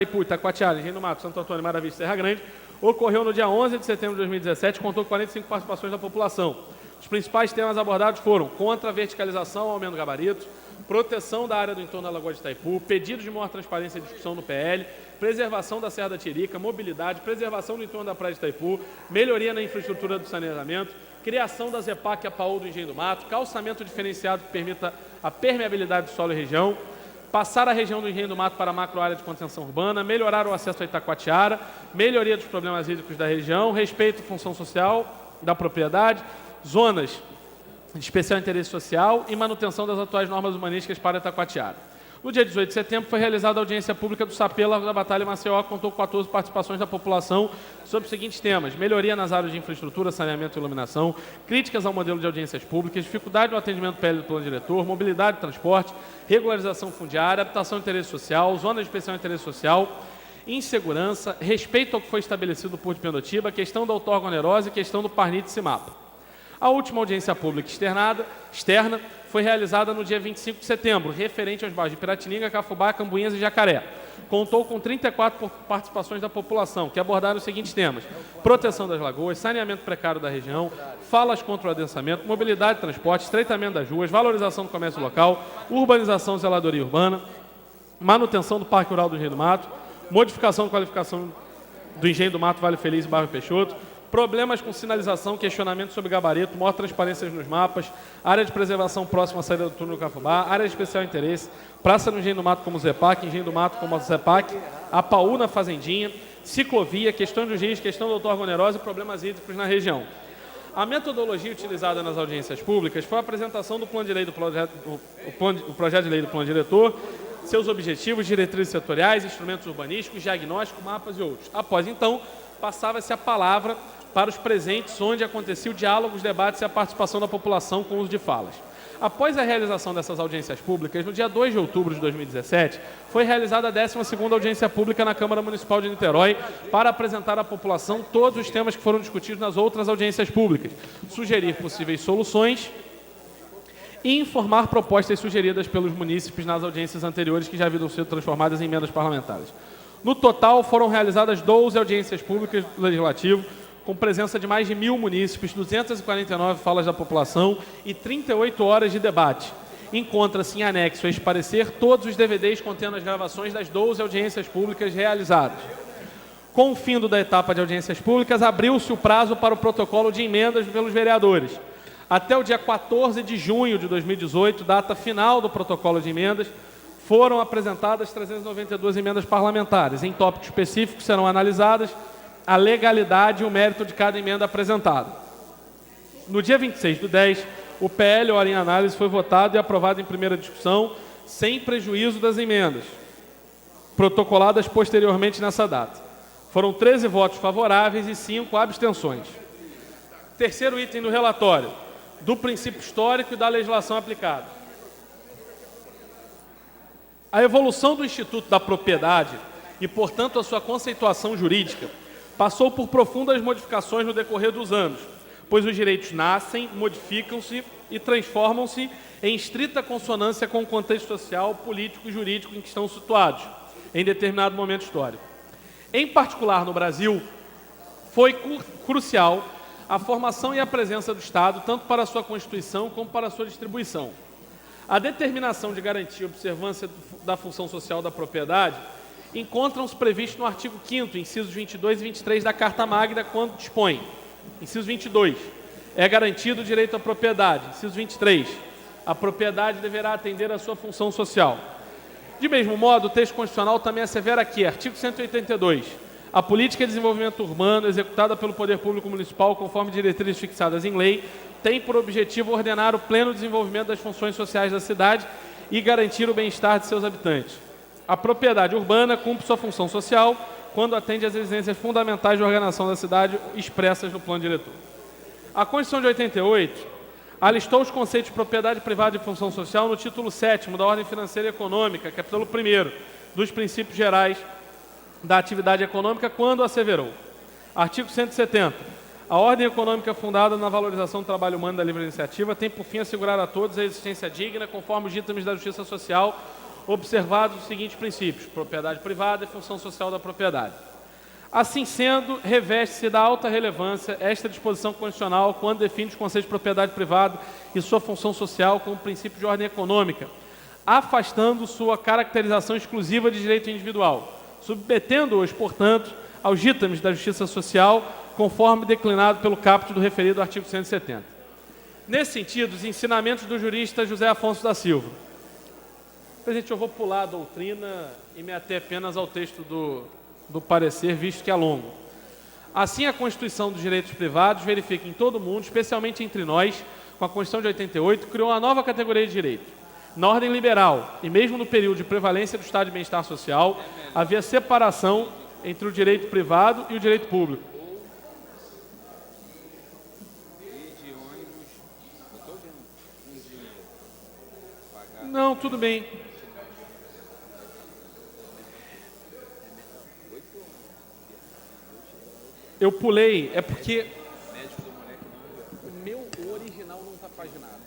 Itaipu, Itacoatiara, Engenho do Mato, Santo Antônio, Maravilha e Serra Grande, ocorreu no dia 11 de setembro de 2017, contou com 45 participações da população. Os principais temas abordados foram contra a verticalização, aumento do gabarito, proteção da área do entorno da Lagoa de Itaipu, pedidos de maior transparência e discussão no PL, preservação da Serra da Tirica, mobilidade, preservação do entorno da Praia de Itaipu, melhoria na infraestrutura do saneamento, criação da ZEPAC e APAU do Engenho do Mato, calçamento diferenciado que permita a permeabilidade do solo e região, passar a região do Engenho do Mato para a macroárea de contenção urbana, melhorar o acesso a Itacoatiara, melhoria dos problemas hídricos da região, respeito à função social da propriedade, zonas de especial interesse social e manutenção das atuais normas urbanísticas para Itacoatiara. No dia 18 de setembro foi realizada a audiência pública do SAPE Largo da Batalha em Maceió, que contou com 14 participações da população sobre os seguintes temas: melhoria nas áreas de infraestrutura, saneamento e iluminação, críticas ao modelo de audiências públicas, dificuldade no atendimento PL do plano diretor, mobilidade e transporte, regularização fundiária, habitação de interesse social, zona de especial interesse social, insegurança, respeito ao que foi estabelecido por Pendotiba, questão da outorga onerosa e questão do Parnit Cimapa. A última audiência pública externa foi realizada no dia 25 de setembro, referente aos bairros de Piratininga, Cafubá, Cambuinhas e Jacaré. Contou com 34 participações da população, que abordaram os seguintes temas: proteção das lagoas, saneamento precário da região, falas contra o adensamento, mobilidade e transporte, estreitamento das ruas, valorização do comércio local, urbanização e zeladoria urbana, manutenção do Parque Rural do Engenho do Mato, modificação de qualificação do Engenho do Mato, Vale Feliz e Bairro Peixoto, problemas com sinalização, questionamento sobre gabarito, maior transparência nos mapas, área de preservação próxima à saída do túnel do Cafubá, área de especial interesse, praça no Engenho do Mato como ZEPAC, Engenho do Mato como ZEPAC, APAU na Fazendinha, ciclovia, questão de giz, questão da outorga onerosa e problemas hídricos na região. A metodologia utilizada nas audiências públicas foi a apresentação do plano de lei do projeto de lei do plano diretor, seus objetivos, diretrizes setoriais, instrumentos urbanísticos, diagnóstico, mapas e outros. Após, então, passava-se a palavra para os presentes, onde acontecia o diálogo, os debates e a participação da população com o uso de falas. Após a realização dessas audiências públicas, no dia 2 de outubro de 2017, foi realizada a 12ª audiência pública na Câmara Municipal de Niterói para apresentar à população todos os temas que foram discutidos nas outras audiências públicas, sugerir possíveis soluções e informar propostas sugeridas pelos munícipes nas audiências anteriores que já haviam sido transformadas em emendas parlamentares. No total, foram realizadas 12 audiências públicas do Legislativo, com presença de mais de 1.000 munícipes, 249 falas da população e 38 horas de debate. Encontra-se em anexo a este parecer todos os DVDs contendo as gravações das 12 audiências públicas realizadas. Com o fim da etapa de audiências públicas, abriu-se o prazo para o protocolo de emendas pelos vereadores. Até o dia 14 de junho de 2018, data final do protocolo de emendas, foram apresentadas 392 emendas parlamentares. Em tópicos específicos serão analisadas a legalidade e o mérito de cada emenda apresentada. No dia 26/10, o PL, ora em análise, foi votado e aprovado em primeira discussão, sem prejuízo das emendas, protocoladas posteriormente nessa data. Foram 13 votos favoráveis e 5 abstenções. Terceiro item do relatório, do princípio histórico e da legislação aplicada. A evolução do Instituto da Propriedade e, portanto, a sua conceituação jurídica passou por profundas modificações no decorrer dos anos, pois os direitos nascem, modificam-se e transformam-se em estrita consonância com o contexto social, político e jurídico em que estão situados, em determinado momento histórico. Em particular, no Brasil, foi crucial a formação e a presença do Estado, tanto para a sua Constituição como para a sua distribuição. A determinação de garantir a observância da função social da propriedade encontram-se previstos no artigo 5º, incisos 22 e 23 da Carta Magna, quando dispõe. Inciso 22. É garantido o direito à propriedade. Inciso 23. A propriedade deverá atender à sua função social. De mesmo modo, o texto constitucional também assevera aqui, artigo 182. A política de desenvolvimento urbano, executada pelo Poder Público Municipal, conforme diretrizes fixadas em lei, tem por objetivo ordenar o pleno desenvolvimento das funções sociais da cidade e garantir o bem-estar de seus habitantes. A propriedade urbana cumpre sua função social quando atende às exigências fundamentais de ordenação da cidade expressas no plano diretor. A Constituição de 88 alistou os conceitos de propriedade privada e função social no título 7º da Ordem Financeira e Econômica, capítulo 1º dos princípios gerais da atividade econômica, quando asseverou. Artigo 170. A ordem econômica fundada na valorização do trabalho humano e da livre iniciativa tem por fim assegurar a todos a existência digna, conforme os ditames da justiça social, observados os seguintes princípios: propriedade privada e função social da propriedade. Assim sendo, reveste-se da alta relevância esta disposição constitucional quando define os conceitos de propriedade privada e sua função social como princípio de ordem econômica, afastando sua caracterização exclusiva de direito individual, submetendo-os, portanto, aos ditames da justiça social, conforme declinado pelo caput do referido artigo 170. Nesse sentido, os ensinamentos do jurista José Afonso da Silva. Presidente, eu vou pular a doutrina e me ater apenas ao texto do parecer, visto que é longo. Assim, a Constituição dos Direitos Privados verifica em todo o mundo, especialmente entre nós, com a Constituição de 88, criou uma nova categoria de direito. Na ordem liberal, e mesmo no período de prevalência do estado de bem-estar social, havia separação entre o direito privado e o direito público. Não, tudo bem. Eu pulei, é porque o meu original não está paginado.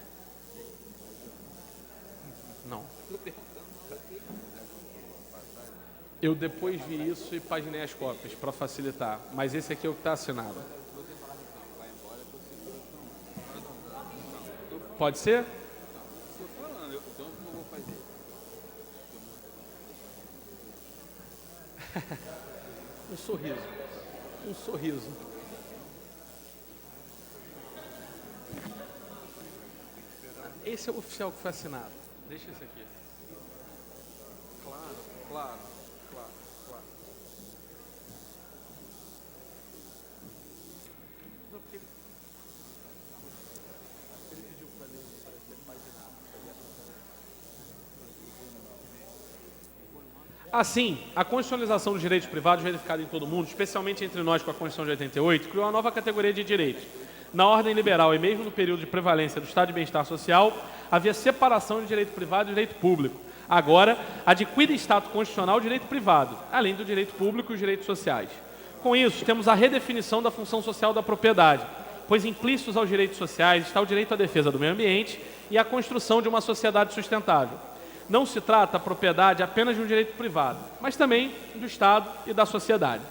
Não. Eu depois vi isso e paginei as cópias para facilitar, mas esse aqui é o que está assinado. Pode ser? Um sorriso. Um sorriso. Esse é o oficial que foi assinado. Deixa esse aqui. Claro, claro, claro, claro. Não, porque ele pediu para ler, parece que ele paginado. Assim, a constitucionalização dos direitos privados verificada em todo o mundo, especialmente entre nós com a Constituição de 88, criou uma nova categoria de direitos. Na ordem liberal e mesmo no período de prevalência do estado de bem-estar social, havia separação de direito privado e direito público. Agora, adquire status constitucional o direito privado, além do direito público e os direitos sociais. Com isso, temos a redefinição da função social da propriedade, pois implícitos aos direitos sociais está o direito à defesa do meio ambiente e à construção de uma sociedade sustentável. Não se trata a propriedade apenas de um direito privado, mas também do Estado e da sociedade.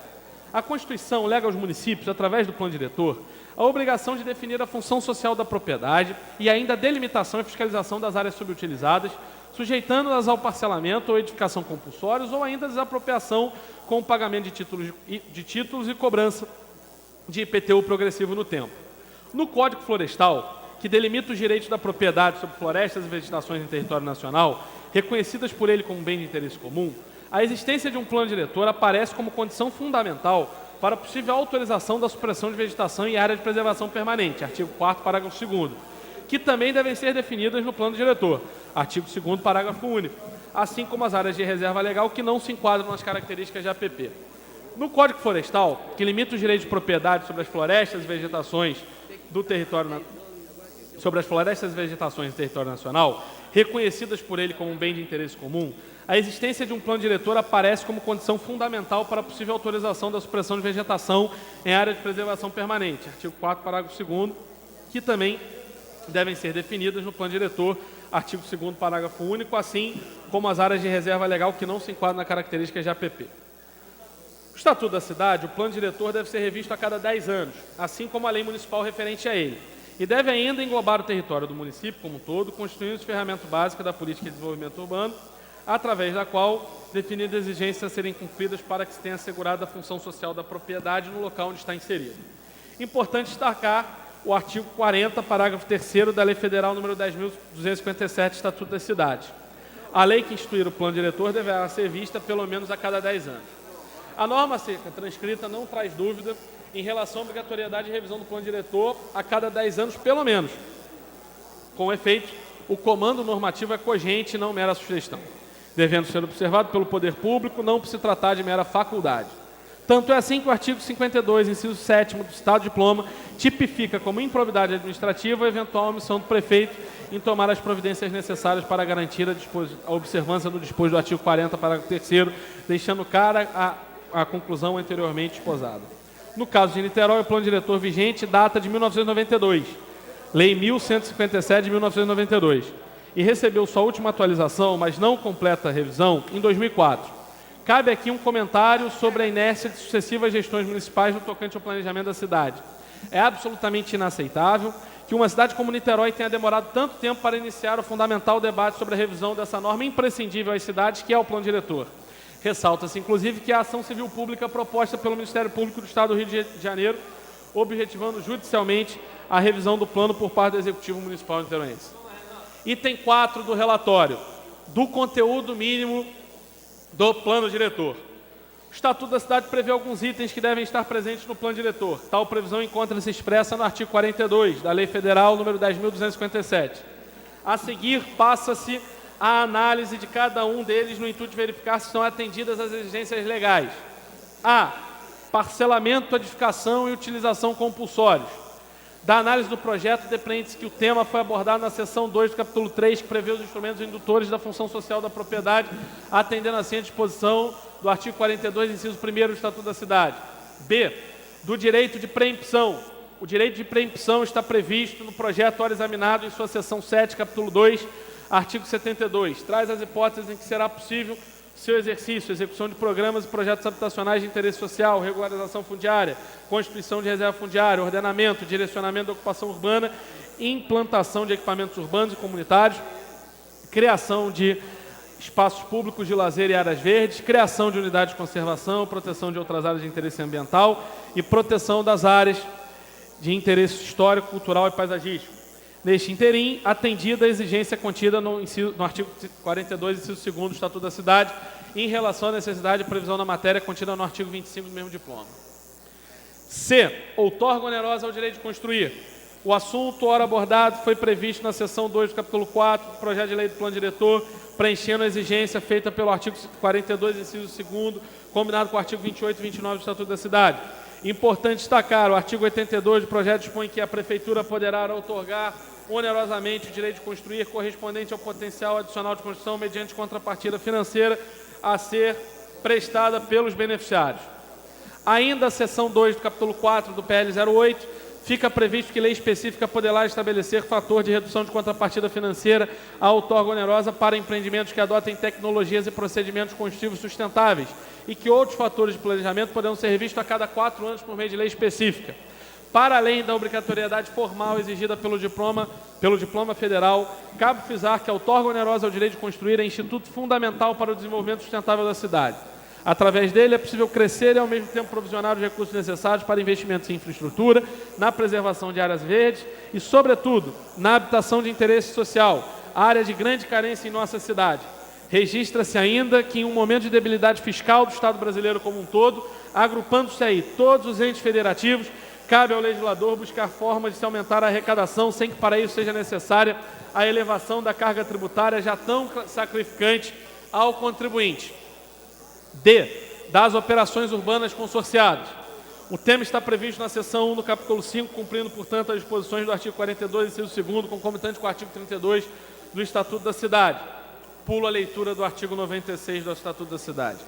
A Constituição lega aos municípios, através do plano diretor, a obrigação de definir a função social da propriedade e ainda a delimitação e fiscalização das áreas subutilizadas, sujeitando-as ao parcelamento ou edificação compulsórios ou ainda a desapropriação com o pagamento de títulos e cobrança de IPTU progressivo no tempo. No Código Florestal, que delimita os direitos da propriedade sobre florestas e vegetações em território nacional, reconhecidas por ele como bem de interesse comum, a existência de um plano diretor aparece como condição fundamental para a possível autorização da supressão de vegetação em área de preservação permanente, artigo 4º, parágrafo 2º, que também devem ser definidas no plano diretor, artigo 2º, parágrafo único, assim como as áreas de reserva legal que não se enquadram nas características de APP. No Código Florestal, que limita os direitos de propriedade sobre as florestas e vegetações do território sobre as florestas e vegetações do território nacional, reconhecidas por ele como um bem de interesse comum, a existência de um plano diretor aparece como condição fundamental para a possível autorização da supressão de vegetação em área de preservação permanente, artigo 4º, parágrafo 2º, que também devem ser definidas no plano diretor, artigo 2º, parágrafo único, assim como as áreas de reserva legal que não se enquadram na característica de APP. O Estatuto da Cidade, o plano diretor deve ser revisto a cada 10 anos, assim como a lei municipal referente a ele, e deve ainda englobar o território do município como um todo, constituindo ferramenta básica da política de desenvolvimento urbano, através da qual definir as exigências a serem cumpridas para que se tenha assegurado a função social da propriedade no local onde está inserido. Importante destacar o artigo 40, parágrafo 3º da Lei Federal nº 10.257, Estatuto das Cidades. A lei que instituir o plano diretor deverá ser vista pelo menos a cada 10 anos. A norma seca transcrita não traz dúvida em relação à obrigatoriedade de revisão do plano diretor a cada 10 anos, pelo menos. Com efeito, o comando normativo é cogente e não mera sugestão, devendo ser observado pelo poder público, não por se tratar de mera faculdade. Tanto é assim que o artigo 52, inciso 7º do Estado de Diploma, tipifica como improbidade administrativa a eventual omissão do prefeito em tomar as providências necessárias para garantir a observância do disposto do artigo 40, parágrafo 3º, deixando clara a conclusão anteriormente esposada. No caso de Niterói, o plano diretor vigente data de 1992, Lei 1157 de 1992, e recebeu sua última atualização, mas não completa revisão, em 2004. Cabe aqui um comentário sobre a inércia de sucessivas gestões municipais no tocante ao planejamento da cidade. É absolutamente inaceitável que uma cidade como Niterói tenha demorado tanto tempo para iniciar o fundamental debate sobre a revisão dessa norma imprescindível às cidades, que é o plano diretor. Ressalta-se, inclusive, que a ação civil pública proposta pelo Ministério Público do Estado do Rio de Janeiro, objetivando judicialmente a revisão do plano por parte do Executivo Municipal niteroense. Item 4 do relatório, do conteúdo mínimo do plano diretor. O Estatuto da Cidade prevê alguns itens que devem estar presentes no plano diretor. Tal previsão encontra-se expressa no artigo 42 da Lei Federal número 10.257. A seguir, passa-se a análise de cada um deles no intuito de verificar se são atendidas as exigências legais. A. Parcelamento, edificação e utilização compulsórios. Da análise do projeto, depreende-se que o tema foi abordado na seção 2 do capítulo 3, que prevê os instrumentos indutores da função social da propriedade, atendendo assim a disposição do artigo 42, inciso 1º do Estatuto da Cidade. B. Do direito de preempção. O direito de preempção está previsto no projeto ora examinado em sua seção 7, capítulo 2, artigo 72. Traz as hipóteses em que será possível seu exercício, execução de programas e projetos habitacionais de interesse social, regularização fundiária, constituição de reserva fundiária, ordenamento, direcionamento da ocupação urbana, implantação de equipamentos urbanos e comunitários, criação de espaços públicos de lazer e áreas verdes, criação de unidades de conservação, proteção de outras áreas de interesse ambiental e proteção das áreas de interesse histórico, cultural e paisagístico. Neste interim, atendida a exigência contida no artigo 42, inciso 2º do Estatuto da Cidade, em relação à necessidade de previsão da matéria contida no artigo 25 do mesmo diploma. C. Outorga onerosa ao direito de construir. O assunto, ora abordado, foi previsto na seção 2 do capítulo 4 do projeto de lei do plano diretor, preenchendo a exigência feita pelo artigo 42, inciso 2º, combinado com o artigo 28 e 29 do Estatuto da Cidade. Importante destacar, o artigo 82 do projeto dispõe que a Prefeitura poderá outorgar onerosamente o direito de construir correspondente ao potencial adicional de construção mediante contrapartida financeira a ser prestada pelos beneficiários. Ainda a seção 2 do capítulo 4 do PL 08, fica previsto que lei específica poderá estabelecer fator de redução de contrapartida financeira à outorga onerosa para empreendimentos que adotem tecnologias e procedimentos construtivos sustentáveis e que outros fatores de planejamento poderão ser revistos a cada 4 anos por meio de lei específica. Para além da obrigatoriedade formal exigida pelo diploma federal, cabe frisar que a outorga onerosa ao direito de construir é instituto fundamental para o desenvolvimento sustentável da cidade. Através dele é possível crescer e, ao mesmo tempo, provisionar os recursos necessários para investimentos em infraestrutura, na preservação de áreas verdes e, sobretudo, na habitação de interesse social, área de grande carência em nossa cidade. Registra-se ainda que, em um momento de debilidade fiscal do Estado brasileiro como um todo, agrupando-se aí todos os entes federativos, cabe ao legislador buscar formas de se aumentar a arrecadação sem que para isso seja necessária a elevação da carga tributária já tão sacrificante ao contribuinte. D. Das operações urbanas consorciadas. O tema está previsto na seção 1 do capítulo 5, cumprindo, portanto, as disposições do artigo 42, inciso 2º, concomitante com o artigo 32 do Estatuto da Cidade. Pulo a leitura do artigo 96 do Estatuto da Cidade.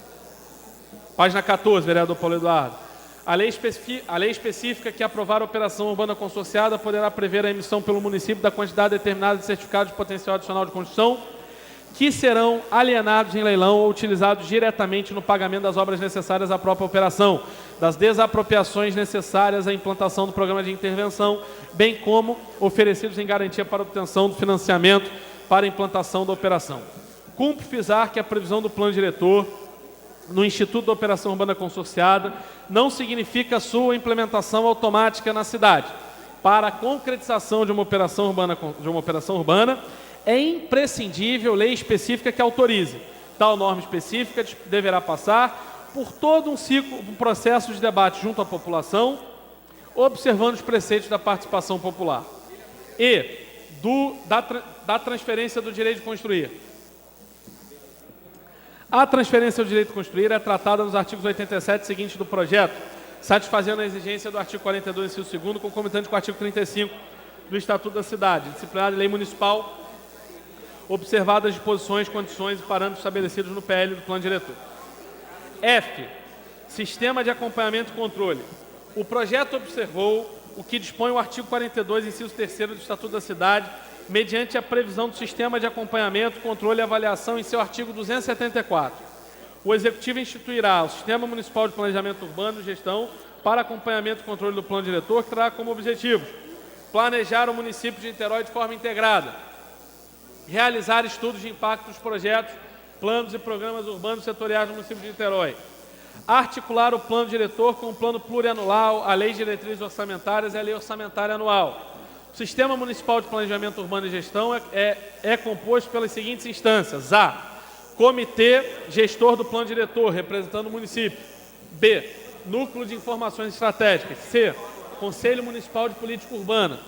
Página 14, vereador Paulo Eduardo. A lei específica que aprovar a operação urbana consorciada poderá prever a emissão pelo município da quantidade determinada de certificados de potencial adicional de construção, que serão alienados em leilão ou utilizados diretamente no pagamento das obras necessárias à própria operação, das desapropriações necessárias à implantação do programa de intervenção, bem como oferecidos em garantia para obtenção do financiamento para a implantação da operação. Cumpre frisar que a previsão do plano diretor no Instituto da Operação Urbana Consorciada não significa sua implementação automática na cidade. Para a concretização de uma operação urbana, é imprescindível lei específica que autorize. Tal norma específica deverá passar por todo um processo de debate junto à população, observando os preceitos da participação popular. E da transferência do direito de construir. A transferência do direito de construir é tratada nos artigos 87 seguintes do projeto, satisfazendo a exigência do artigo 42, inciso 2º, concomitante com o artigo 35 do Estatuto da Cidade, disciplinado em lei municipal, observadas as disposições, condições e parâmetros estabelecidos no PL do plano diretor. F. Sistema de acompanhamento e controle. O projeto observou o que dispõe o artigo 42, inciso 3º do Estatuto da Cidade, mediante a previsão do sistema de acompanhamento, controle e avaliação em seu artigo 274. O Executivo instituirá o Sistema Municipal de Planejamento Urbano e Gestão para acompanhamento e controle do plano diretor, que terá como objetivo planejar o município de Niterói de forma integrada, realizar estudos de impacto dos projetos, planos e programas urbanos setoriais do município de Niterói, articular o plano diretor com o plano plurianual, a lei de diretrizes orçamentárias e a lei orçamentária anual. O Sistema Municipal de Planejamento Urbano e Gestão é composto pelas seguintes instâncias: A. Comitê Gestor do Plano Diretor, representando o município. B. Núcleo de Informações Estratégicas. C. Conselho Municipal de Política Urbana.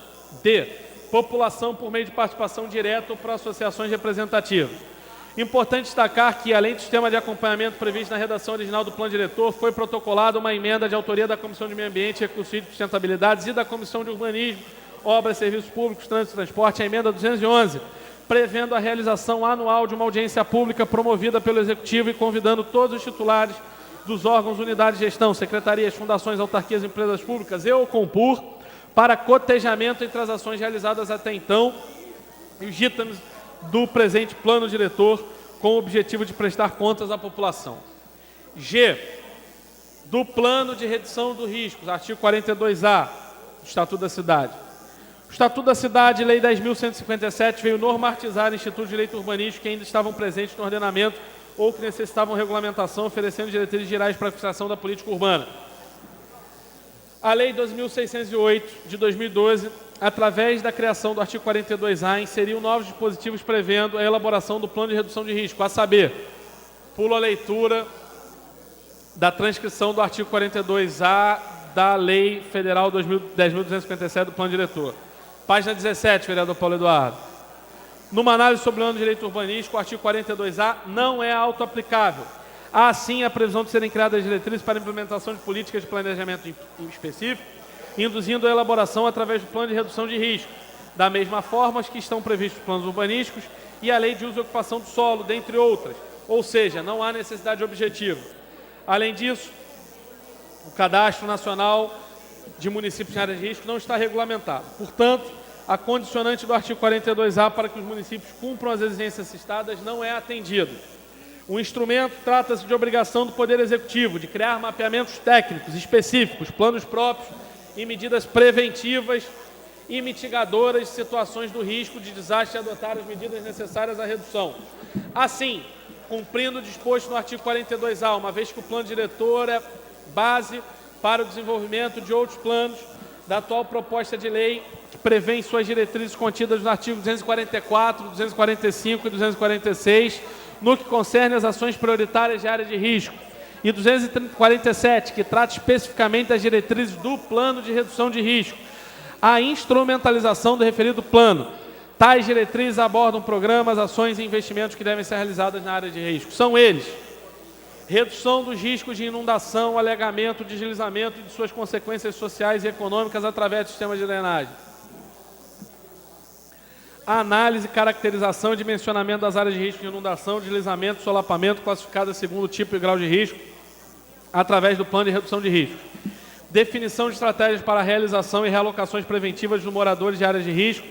D. População por meio de participação direta ou por associações representativas. Importante destacar que, além do sistema de acompanhamento previsto na redação original do Plano Diretor, foi protocolada uma emenda de autoria da Comissão de Meio Ambiente, Recursos Hídricos e Sustentabilidade e da Comissão de Urbanismo, Obras, Serviços Públicos, Trânsito e Transporte, a emenda 211, prevendo a realização anual de uma audiência pública promovida pelo Executivo e convidando todos os titulares dos órgãos, unidades de gestão, secretarias, fundações, autarquias, empresas públicas e ou Compur para cotejamento entre as ações realizadas até então e os ditames do presente plano diretor com o objetivo de prestar contas à população. G. Do plano de redução do risco, artigo 42A do Estatuto da Cidade. O Estatuto da Cidade, Lei 10.157, veio normatizar institutos de direito urbanístico que ainda estavam presentes no ordenamento ou que necessitavam regulamentação, oferecendo diretrizes gerais para a fixação da política urbana. A Lei 2.608, de 2012, através da criação do artigo 42A, inseriu novos dispositivos prevendo a elaboração do plano de redução de risco, a saber, pulo a leitura da transcrição do artigo 42A da Lei Federal 10.257 do Plano Diretor. Página 17, vereador Paulo Eduardo. Numa análise sobre o plano de direito urbanístico, o artigo 42A não é autoaplicável. Há, sim, a previsão de serem criadas diretrizes para a implementação de políticas de planejamento em específico, induzindo a elaboração através do plano de redução de risco, da mesma forma que estão previstos os planos urbanísticos e a lei de uso e ocupação do solo, dentre outras. Ou seja, não há necessidade objetiva. Além disso, o Cadastro Nacional de Municípios em Áreas de Risco não está regulamentado. Portanto, a condicionante do artigo 42A para que os municípios cumpram as exigências citadas não é atendida. O instrumento trata-se de obrigação do Poder Executivo de criar mapeamentos técnicos específicos, planos próprios e medidas preventivas e mitigadoras de situações do risco de desastre e adotar as medidas necessárias à redução. Assim, cumprindo o disposto no artigo 42A, uma vez que o plano diretor é base para o desenvolvimento de outros planos da atual proposta de lei que prevê em suas diretrizes contidas no artigo 244, 245 e 246, no que concerne às ações prioritárias de área de risco, e 247, que trata especificamente das diretrizes do plano de redução de risco, a instrumentalização do referido plano. Tais diretrizes abordam programas, ações e investimentos que devem ser realizados na área de risco. São eles: redução dos riscos de inundação, alagamento, deslizamento e de suas consequências sociais e econômicas através do sistema de drenagem. A análise, caracterização e dimensionamento das áreas de risco de inundação, deslizamento, solapamento, classificadas segundo tipo e grau de risco, através do plano de redução de risco. Definição de estratégias para a realização e realocações preventivas dos moradores de áreas de risco,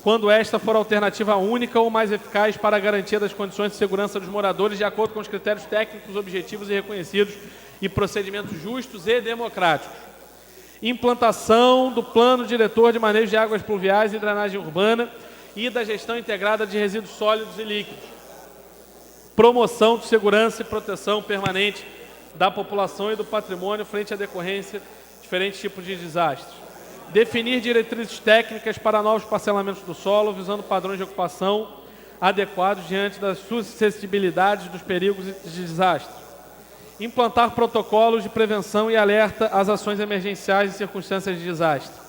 quando esta for a alternativa única ou mais eficaz para a garantia das condições de segurança dos moradores, de acordo com os critérios técnicos, objetivos e reconhecidos e procedimentos justos e democráticos. Implantação do plano diretor de manejo de águas pluviais e drenagem urbana e da gestão integrada de resíduos sólidos e líquidos. Promoção de segurança e proteção permanente da população e do patrimônio frente à decorrência de diferentes tipos de desastres. Definir diretrizes técnicas para novos parcelamentos do solo, visando padrões de ocupação adequados diante das suscetibilidades dos perigos de desastre. Implantar protocolos de prevenção e alerta às ações emergenciais em circunstâncias de desastre.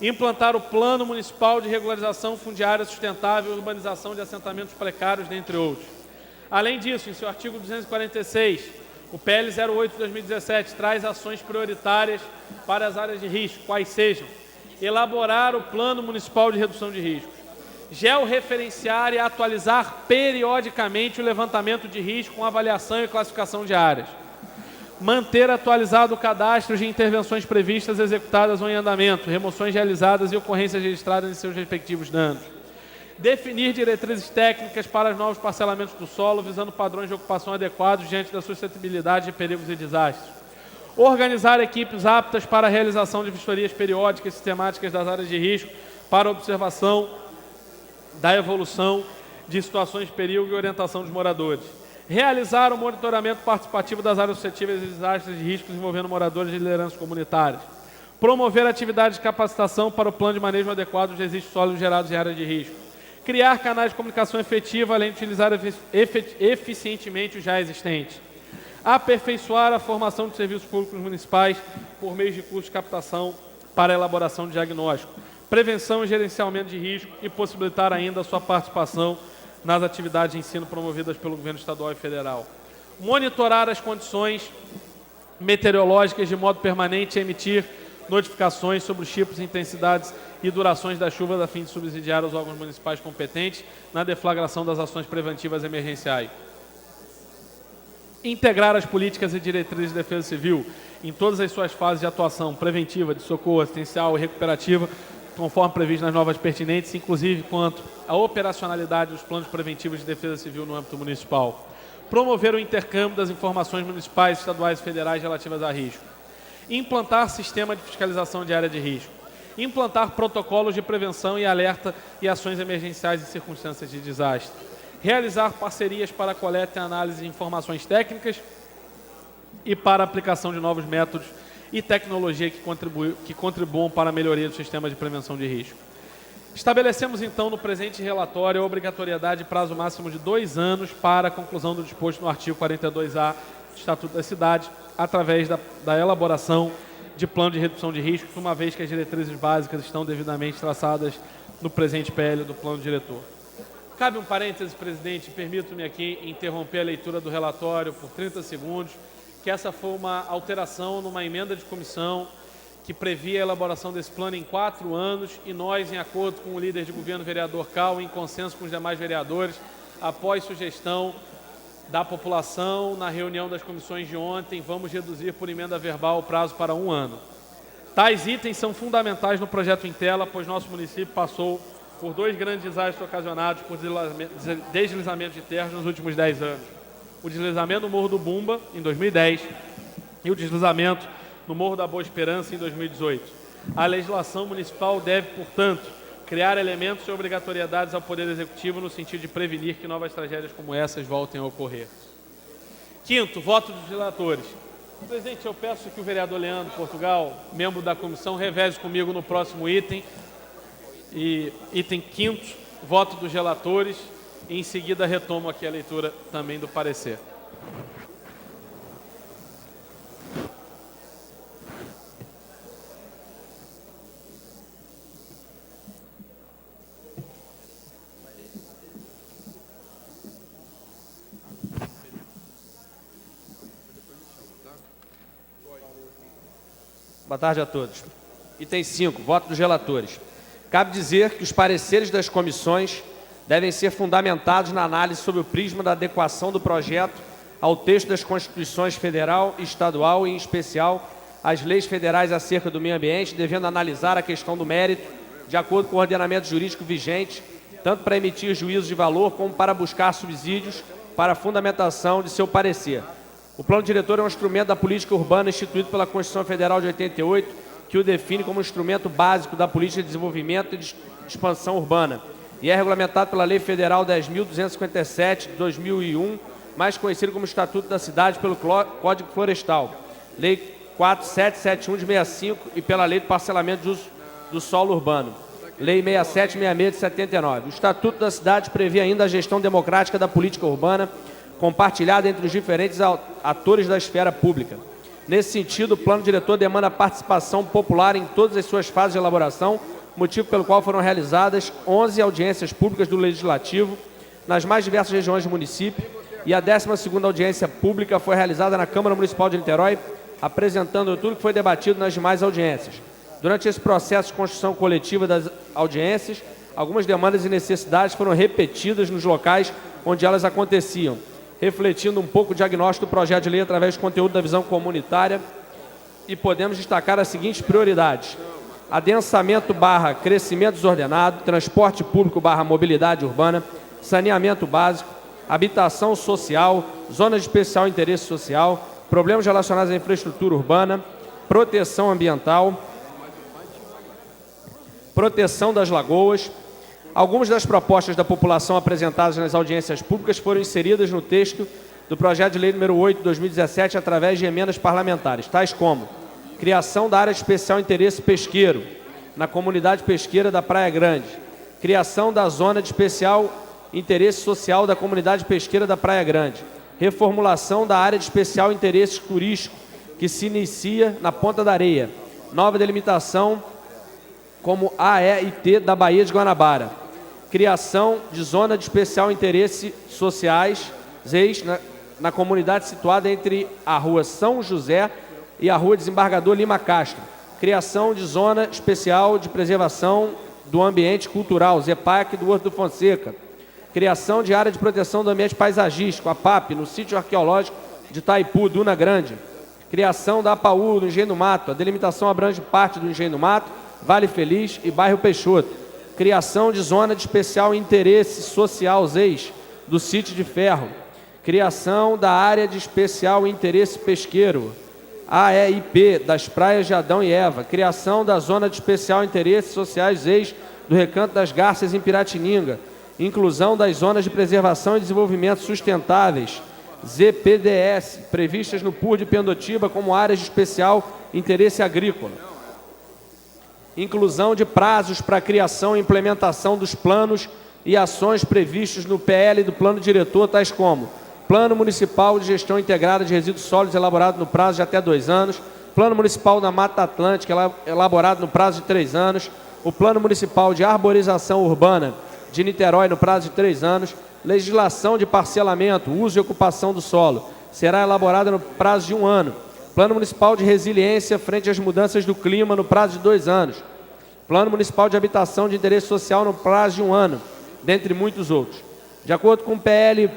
Implantar o Plano Municipal de Regularização Fundiária Sustentável e Urbanização de Assentamentos Precários, dentre outros. Além disso, em seu artigo 246, o PL 08 de 2017 traz ações prioritárias para as áreas de risco, quais sejam: elaborar o Plano Municipal de Redução de Riscos, georreferenciar e atualizar periodicamente o levantamento de risco com avaliação e classificação de áreas, manter atualizado o cadastro de intervenções previstas, executadas ou em andamento, remoções realizadas e ocorrências registradas em seus respectivos danos, Definir diretrizes técnicas para os novos parcelamentos do solo, visando padrões de ocupação adequados diante da suscetibilidade de perigos e desastres. Organizar equipes aptas para a realização de vistorias periódicas e sistemáticas das áreas de risco para observação da evolução de situações de perigo e orientação dos moradores. Realizar o monitoramento participativo das áreas suscetíveis a desastres e riscos envolvendo moradores e lideranças comunitárias. Promover atividades de capacitação para o plano de manejo adequado dos resíduos sólidos gerados em áreas de risco. Criar canais de comunicação efetiva, além de utilizar eficientemente os já existentes. Aperfeiçoar a formação de serviços públicos municipais por meio de cursos de captação para a elaboração de diagnóstico. Prevenção e gerenciamento de risco e possibilitar ainda a sua participação nas atividades de ensino promovidas pelo governo estadual e federal. Monitorar as condições meteorológicas de modo permanente e emitir notificações sobre os tipos, intensidades e durações das chuvas a fim de subsidiar os órgãos municipais competentes na deflagração das ações preventivas emergenciais. Integrar as políticas e diretrizes de defesa civil em todas as suas fases de atuação preventiva, de socorro, assistencial e recuperativa, conforme previsto nas novas pertinentes, inclusive quanto à operacionalidade dos planos preventivos de defesa civil no âmbito municipal. Promover o intercâmbio das informações municipais, estaduais e federais relativas a risco. Implantar sistema de fiscalização de área de risco. Implantar protocolos de prevenção e alerta e ações emergenciais em circunstâncias de desastre. Realizar parcerias para a coleta e análise de informações técnicas e para a aplicação de novos métodos e tecnologia que contribuam para a melhoria do sistema de prevenção de risco. Estabelecemos, então, no presente relatório a obrigatoriedade de prazo máximo de 2 anos para a conclusão do disposto no artigo 42A do Estatuto da Cidade, através da elaboração de plano de redução de risco, uma vez que as diretrizes básicas estão devidamente traçadas no presente PL do plano diretor. Cabe um parêntese, presidente, permito-me aqui interromper a leitura do relatório por 30 segundos, que essa foi uma alteração numa emenda de comissão que previa a elaboração desse plano em 4 anos e nós, em acordo com o líder de governo, vereador Cal, em consenso com os demais vereadores, após sugestão da população na reunião das comissões de ontem, vamos reduzir por emenda verbal o prazo para 1 ano. Tais itens são fundamentais no projeto em tela, pois nosso município passou por 2 grandes desastres ocasionados por deslizamento de terras nos últimos 10 anos. O deslizamento no Morro do Bumba, em 2010, e o deslizamento no Morro da Boa Esperança, em 2018. A legislação municipal deve, portanto, criar elementos e obrigatoriedades ao Poder Executivo no sentido de prevenir que novas tragédias como essas voltem a ocorrer. Quinto, voto dos relatores. Presidente, eu peço que o vereador Leandro Portugal, membro da comissão, reveze comigo no próximo item. E item 5º, voto dos relatores. E em seguida retomo aqui a leitura também do parecer. Boa tarde a todos. Item 5, voto dos relatores. Cabe dizer que os pareceres das comissões devem ser fundamentados na análise sobre o prisma da adequação do projeto ao texto das Constituições Federal e Estadual e, em especial, às leis federais acerca do meio ambiente, devendo analisar a questão do mérito de acordo com o ordenamento jurídico vigente, tanto para emitir juízos de valor como para buscar subsídios para a fundamentação de seu parecer. O plano diretor é um instrumento da política urbana instituído pela Constituição Federal de 88, que o define como instrumento básico da política de desenvolvimento e de expansão urbana, e é regulamentado pela Lei Federal 10.257 de 2001, mais conhecido como Estatuto da Cidade, pelo Código Florestal, Lei 4771 de 65 e pela Lei do Parcelamento de Uso do Solo Urbano, Lei 6766 de 79. O Estatuto da Cidade prevê ainda a gestão democrática da política urbana, compartilhada entre os diferentes atores da esfera pública. Nesse sentido, o plano diretor demanda a participação popular em todas as suas fases de elaboração, motivo pelo qual foram realizadas 11 audiências públicas do Legislativo nas mais diversas regiões do município, e a 12ª audiência pública foi realizada na Câmara Municipal de Niterói, apresentando tudo que foi debatido nas demais audiências. Durante esse processo de construção coletiva das audiências, algumas demandas e necessidades foram repetidas nos locais onde elas aconteciam, refletindo um pouco o diagnóstico do projeto de lei através do conteúdo da visão comunitária, e podemos destacar as seguintes prioridades. adensamento / crescimento desordenado, transporte público / mobilidade urbana, saneamento básico, habitação social, zonas de especial interesse social, problemas relacionados à infraestrutura urbana, proteção ambiental, proteção das lagoas. Algumas das propostas da população apresentadas nas audiências públicas foram inseridas no texto do projeto de lei número 8 de 2017 através de emendas parlamentares, tais como criação da área de especial interesse pesqueiro na comunidade pesqueira da Praia Grande, criação da zona de especial interesse social da comunidade pesqueira da Praia Grande, reformulação da área de especial interesse turístico que se inicia na Ponta da Areia, nova delimitação como A, E e T da Baía de Guanabara, criação de zona de especial interesse sociais, ZEIS, na comunidade situada entre a Rua São José e a Rua Desembargador Lima Castro, criação de zona especial de preservação do ambiente cultural, ZEPAC do Horto do Fonseca, criação de área de proteção do ambiente paisagístico, APAP, no sítio arqueológico de Itaipu, Duna Grande, criação da APAU no Engenho do Mato, a delimitação abrange parte do Engenho do Mato, Vale Feliz e Bairro Peixoto, criação de zona de especial interesse social, ZEIS, do Sítio de Ferro, criação da área de especial interesse pesqueiro, AEIP, das praias de Adão e Eva, criação da zona de especial interesse sociais, ZEIS, do Recanto das Garças em Piratininga, inclusão das zonas de preservação e desenvolvimento sustentáveis, ZPDS, previstas no PUR de Pendotiba como áreas de especial interesse agrícola. Inclusão de prazos para a criação e implementação dos planos e ações previstos no PL do Plano Diretor, tais como Plano Municipal de Gestão Integrada de Resíduos Sólidos elaborado no prazo de até 2 anos, Plano Municipal da Mata Atlântica elaborado no prazo de 3 anos, o Plano Municipal de Arborização Urbana de Niterói no prazo de 3 anos, legislação de parcelamento, uso e ocupação do solo, será elaborada no prazo de 1 ano, Plano Municipal de Resiliência frente às mudanças do clima no prazo de 2 anos, Plano Municipal de Habitação de Interesse Social no prazo de 1 ano, dentre muitos outros. De acordo com o PL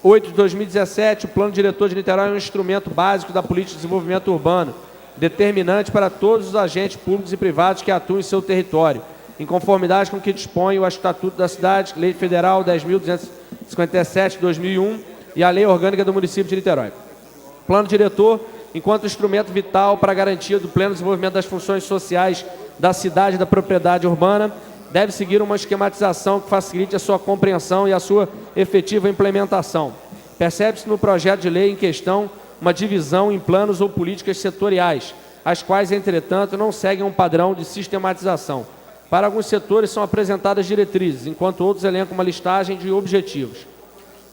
8 de 2017, o Plano Diretor de Niterói é um instrumento básico da política de desenvolvimento urbano, determinante para todos os agentes públicos e privados que atuam em seu território, em conformidade com o que dispõe o Estatuto da Cidade, Lei Federal 10.257 de 2001 e a Lei Orgânica do Município de Niterói. Plano Diretor, enquanto instrumento vital para a garantia do pleno desenvolvimento das funções sociais da cidade e da propriedade urbana, deve seguir uma esquematização que facilite a sua compreensão e a sua efetiva implementação. Percebe-se no projeto de lei em questão uma divisão em planos ou políticas setoriais, as quais, entretanto, não seguem um padrão de sistematização. Para alguns setores são apresentadas diretrizes, enquanto outros elencam uma listagem de objetivos.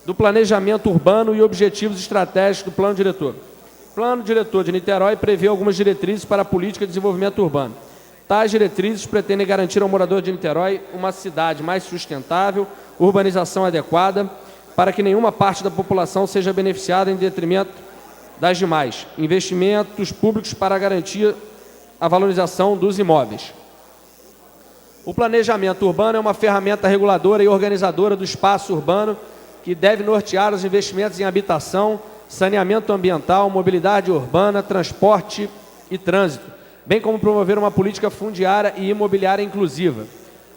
Do planejamento urbano e objetivos estratégicos do Plano Diretor. O Plano Diretor de Niterói prevê algumas diretrizes para a política de desenvolvimento urbano. Tais diretrizes pretendem garantir ao morador de Niterói uma cidade mais sustentável, urbanização adequada, para que nenhuma parte da população seja beneficiada em detrimento das demais. Investimentos públicos para garantir a valorização dos imóveis. O planejamento urbano é uma ferramenta reguladora e organizadora do espaço urbano que deve nortear os investimentos em habitação, saneamento ambiental, mobilidade urbana, transporte e trânsito, bem como promover uma política fundiária e imobiliária inclusiva.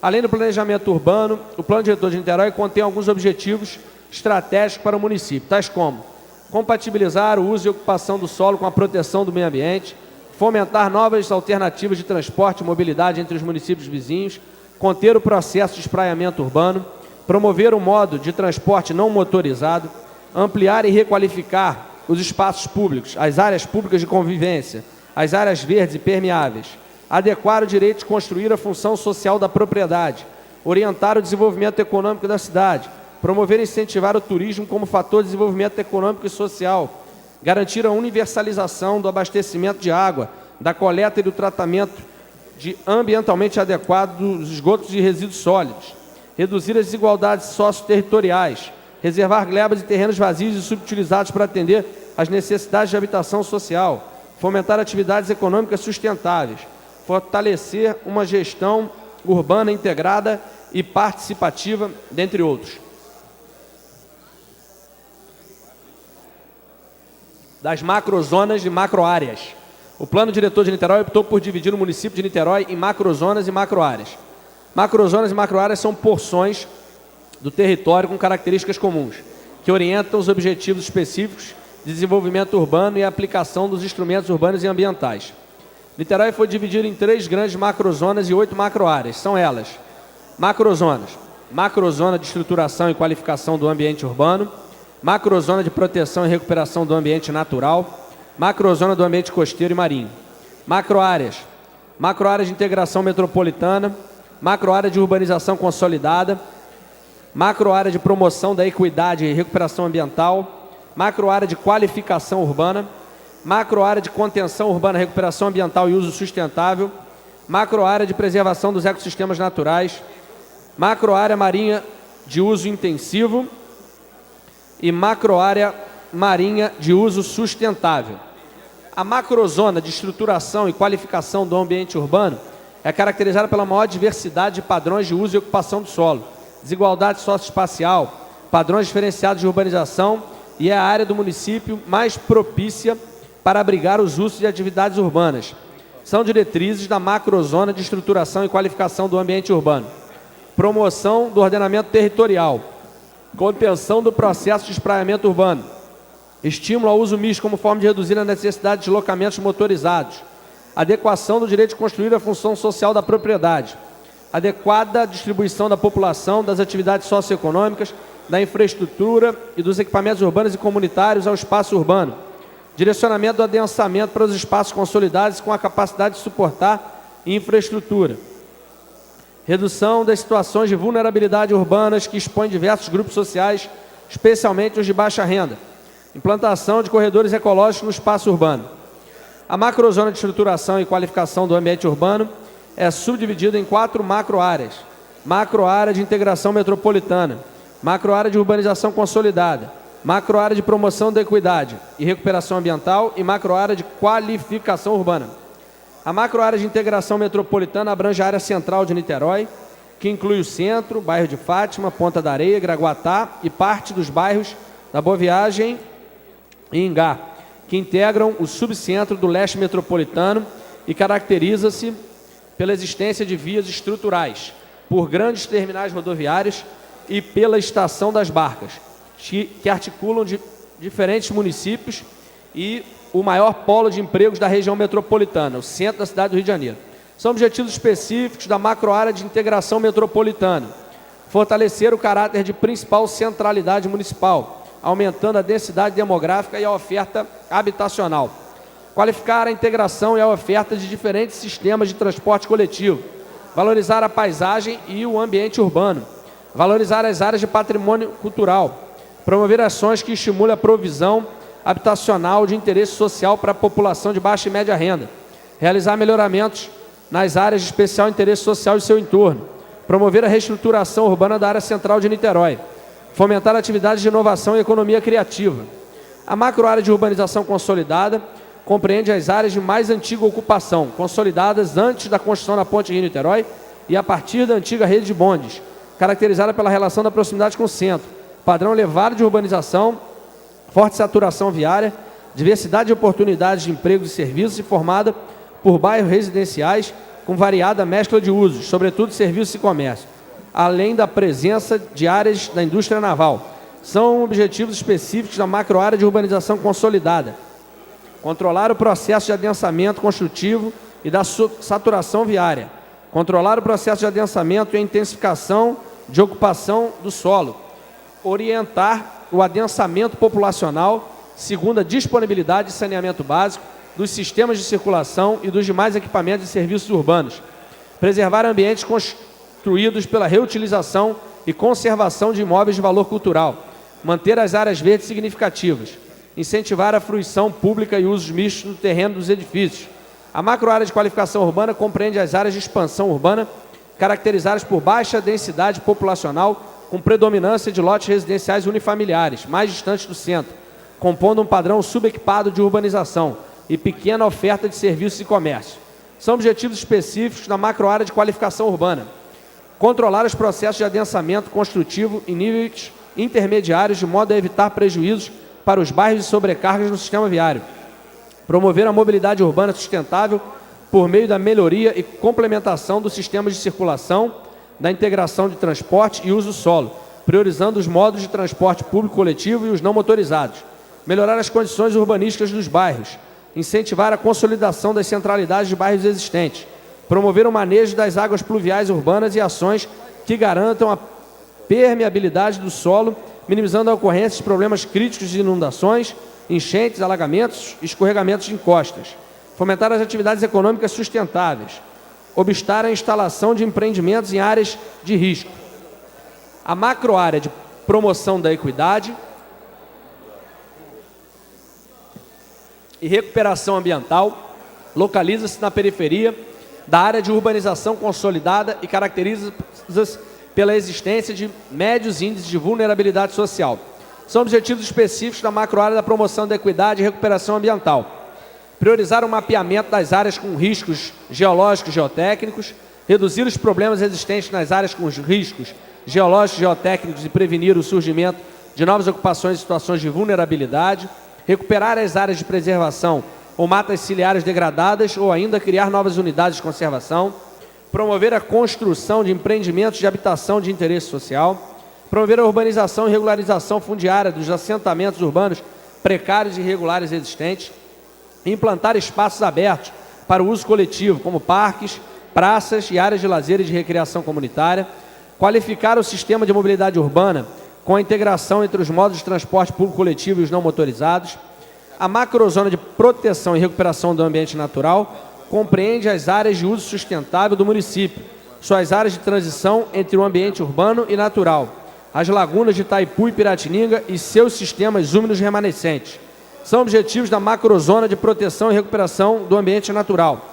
Além do planejamento urbano, o Plano Diretor de Niterói contém alguns objetivos estratégicos para o município, tais como compatibilizar o uso e ocupação do solo com a proteção do meio ambiente, fomentar novas alternativas de transporte e mobilidade entre os municípios vizinhos, conter o processo de espraiamento urbano, promover o modo de transporte não motorizado, ampliar e requalificar os espaços públicos, as áreas públicas de convivência, as áreas verdes e permeáveis, adequar o direito de construir a função social da propriedade, orientar o desenvolvimento econômico da cidade, promover e incentivar o turismo como fator de desenvolvimento econômico e social, garantir a universalização do abastecimento de água, da coleta e do tratamento ambientalmente adequado dos esgotos e resíduos sólidos, reduzir as desigualdades socioterritoriais, reservar glebas e terrenos vazios e subutilizados para atender às necessidades de habitação social, fomentar atividades econômicas sustentáveis, fortalecer uma gestão urbana integrada e participativa, dentre outros. Das macrozonas e macroáreas. O plano diretor de Niterói optou por dividir o município de Niterói em macrozonas e macroáreas. Macrozonas e macroáreas são porções do território com características comuns, que orientam os objetivos específicos de desenvolvimento urbano e a aplicação dos instrumentos urbanos e ambientais. Niterói foi dividido em 3 grandes macrozonas e 8 macroáreas. São elas: macrozonas, macrozona de estruturação e qualificação do ambiente urbano, macrozona de proteção e recuperação do ambiente natural, macrozona do ambiente costeiro e marinho. Macroáreas, macroárea de integração metropolitana, macroárea de urbanização consolidada, macroárea de promoção da equidade e recuperação ambiental, macroárea de qualificação urbana, macroárea de contenção urbana, recuperação ambiental e uso sustentável, macroárea de preservação dos ecossistemas naturais, macroárea marinha de uso intensivo e macroárea marinha de uso sustentável. A macrozona de estruturação e qualificação do ambiente urbano é caracterizada pela maior diversidade de padrões de uso e ocupação do solo, desigualdade socioespacial, padrões diferenciados de urbanização e é a área do município mais propícia para abrigar os usos de atividades urbanas. São diretrizes da macrozona de estruturação e qualificação do ambiente urbano. Promoção do ordenamento territorial, contenção do processo de espraiamento urbano, estímulo ao uso misto como forma de reduzir a necessidade de deslocamentos motorizados, adequação do direito de construir a função social da propriedade, adequada distribuição da população, das atividades socioeconômicas, da infraestrutura e dos equipamentos urbanos e comunitários ao espaço urbano, direcionamento do adensamento para os espaços consolidados com a capacidade de suportar infraestrutura, redução das situações de vulnerabilidade urbanas que expõem diversos grupos sociais, especialmente os de baixa renda, implantação de corredores ecológicos no espaço urbano. A macrozona de estruturação e qualificação do ambiente urbano é subdividida em 4 macroáreas: macroárea de integração metropolitana, macroárea de urbanização consolidada, macroárea de promoção da equidade e recuperação ambiental e macroárea de qualificação urbana. A macroárea de integração metropolitana abrange a área central de Niterói, que inclui o centro, bairro de Fátima, Ponta da Areia, Graguatá e parte dos bairros da Boa Viagem e Ingá, que integram o subcentro do leste metropolitano e caracteriza-se pela existência de vias estruturais, por grandes terminais rodoviários e pela estação das barcas, que articulam diferentes municípios e o maior polo de empregos da região metropolitana, o centro da cidade do Rio de Janeiro. São objetivos específicos da macroárea de integração metropolitana: fortalecer o caráter de principal centralidade municipal, aumentando a densidade demográfica e a oferta habitacional. Qualificar a integração e a oferta de diferentes sistemas de transporte coletivo. Valorizar a paisagem e o ambiente urbano. Valorizar as áreas de patrimônio cultural. Promover ações que estimulem a provisão habitacional de interesse social para a população de baixa e média renda. Realizar melhoramentos nas áreas de especial interesse social e seu entorno. Promover a reestruturação urbana da área central de Niterói. Fomentar atividades de inovação e economia criativa. A macroárea de urbanização consolidada compreende as áreas de mais antiga ocupação, consolidadas antes da construção da ponte Rio-Niterói e a partir da antiga rede de bondes, caracterizada pela relação da proximidade com o centro, padrão elevado de urbanização, forte saturação viária, diversidade de oportunidades de empregos e serviços e formada por bairros residenciais com variada mescla de usos, sobretudo serviços e comércio, além da presença de áreas da indústria naval. São objetivos específicos da macroárea de urbanização consolidada: controlar o processo de adensamento construtivo e da saturação viária, controlar o processo de adensamento e a intensificação de ocupação do solo, orientar o adensamento populacional segundo a disponibilidade de saneamento básico, dos sistemas de circulação e dos demais equipamentos e serviços urbanos, preservar ambientes construídos pela reutilização e conservação de imóveis de valor cultural, manter as áreas verdes significativas, incentivar a fruição pública e usos mistos no terreno dos edifícios. A macroárea de qualificação urbana compreende as áreas de expansão urbana, caracterizadas por baixa densidade populacional, com predominância de lotes residenciais unifamiliares, mais distantes do centro, compondo um padrão subequipado de urbanização e pequena oferta de serviços e comércio. São objetivos específicos da macroárea de qualificação urbana: controlar os processos de adensamento construtivo em níveis intermediários, de modo a evitar prejuízos para os bairros e sobrecargas no sistema viário. Promover a mobilidade urbana sustentável por meio da melhoria e complementação dos sistemas de circulação, da integração de transporte e uso solo, priorizando os modos de transporte público coletivo e os não motorizados. Melhorar as condições urbanísticas dos bairros. Incentivar a consolidação das centralidades de bairros existentes. Promover o manejo das águas pluviais urbanas e ações que garantam a permeabilidade do solo, minimizando a ocorrência de problemas críticos de inundações, enchentes, alagamentos e escorregamentos de encostas. Fomentar as atividades econômicas sustentáveis. Obstar a instalação de empreendimentos em áreas de risco. A macroárea de promoção da equidade e recuperação ambiental localiza-se na periferia da área de urbanização consolidada e caracteriza-se pela existência de médios índices de vulnerabilidade social. São objetivos específicos da macroárea da promoção da equidade e recuperação ambiental. Priorizar o mapeamento das áreas com riscos geológicos e geotécnicos, reduzir os problemas existentes nas áreas com riscos geológicos e geotécnicos e prevenir o surgimento de novas ocupações e situações de vulnerabilidade, recuperar as áreas de preservação ou matas ciliares degradadas ou ainda criar novas unidades de conservação, promover a construção de empreendimentos de habitação de interesse social, promover a urbanização e regularização fundiária dos assentamentos urbanos precários e irregulares existentes, implantar espaços abertos para o uso coletivo, como parques, praças e áreas de lazer e de recreação comunitária, qualificar o sistema de mobilidade urbana com a integração entre os modos de transporte público coletivo e os não motorizados. A macrozona de proteção e recuperação do ambiente natural compreende as áreas de uso sustentável do município, suas áreas de transição entre o ambiente urbano e natural, as lagunas de Itaipu e Piratininga e seus sistemas úmidos remanescentes. São objetivos da macrozona de proteção e recuperação do ambiente natural.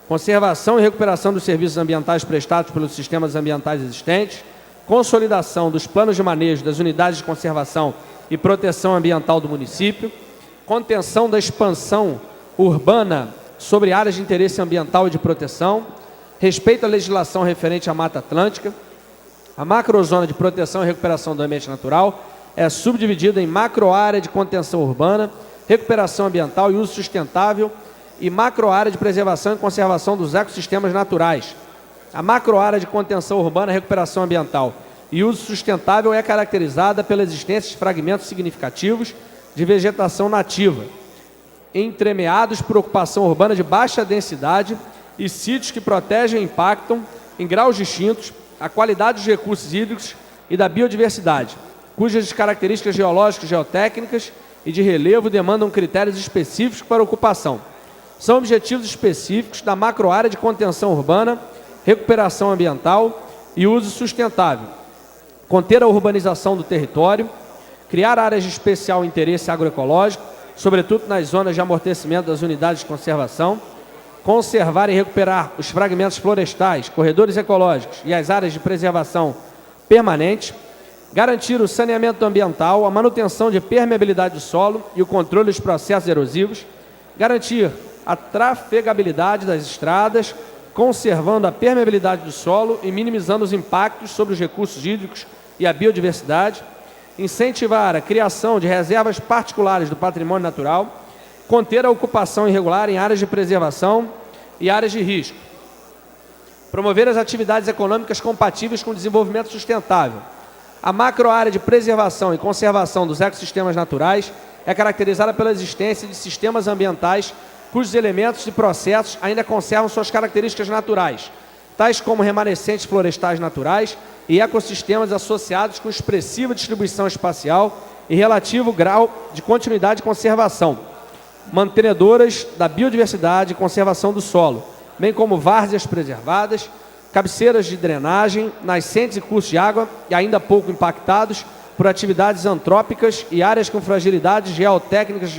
Conservação e recuperação dos serviços ambientais prestados pelos sistemas ambientais existentes, consolidação dos planos de manejo das unidades de conservação e proteção ambiental do município, contenção da expansão urbana sobre áreas de interesse ambiental e de proteção, respeito à legislação referente à Mata Atlântica. A macrozona de proteção e recuperação do ambiente natural é subdividida em macroárea de contenção urbana, recuperação ambiental e uso sustentável e macroárea de preservação e conservação dos ecossistemas naturais. A macroárea de contenção urbana, recuperação ambiental e uso sustentável é caracterizada pela existência de fragmentos significativos de vegetação nativa, entremeados por ocupação urbana de baixa densidade e sítios que protegem e impactam, em graus distintos, a qualidade dos recursos hídricos e da biodiversidade, cujas características geológicas, geotécnicas e de relevo demandam critérios específicos para ocupação. São objetivos específicos da macroárea de contenção urbana, recuperação ambiental e uso sustentável. Conter a urbanização do território, criar áreas de especial interesse agroecológico, sobretudo nas zonas de amortecimento das unidades de conservação, conservar e recuperar os fragmentos florestais, corredores ecológicos e as áreas de preservação permanente, garantir o saneamento ambiental, a manutenção de permeabilidade do solo e o controle dos processos erosivos, garantir a trafegabilidade das estradas, conservando a permeabilidade do solo e minimizando os impactos sobre os recursos hídricos e a biodiversidade, incentivar a criação de reservas particulares do patrimônio natural, conter a ocupação irregular em áreas de preservação e áreas de risco, promover as atividades econômicas compatíveis com o desenvolvimento sustentável. A macroárea de preservação e conservação dos ecossistemas naturais é caracterizada pela existência de sistemas ambientais cujos elementos e processos ainda conservam suas características naturais, tais como remanescentes florestais naturais e ecossistemas associados com expressiva distribuição espacial e relativo grau de continuidade e conservação, mantenedoras da biodiversidade e conservação do solo, bem como várzeas preservadas, cabeceiras de drenagem, nascentes e cursos de água e ainda pouco impactados por atividades antrópicas e áreas com fragilidades geotécnicas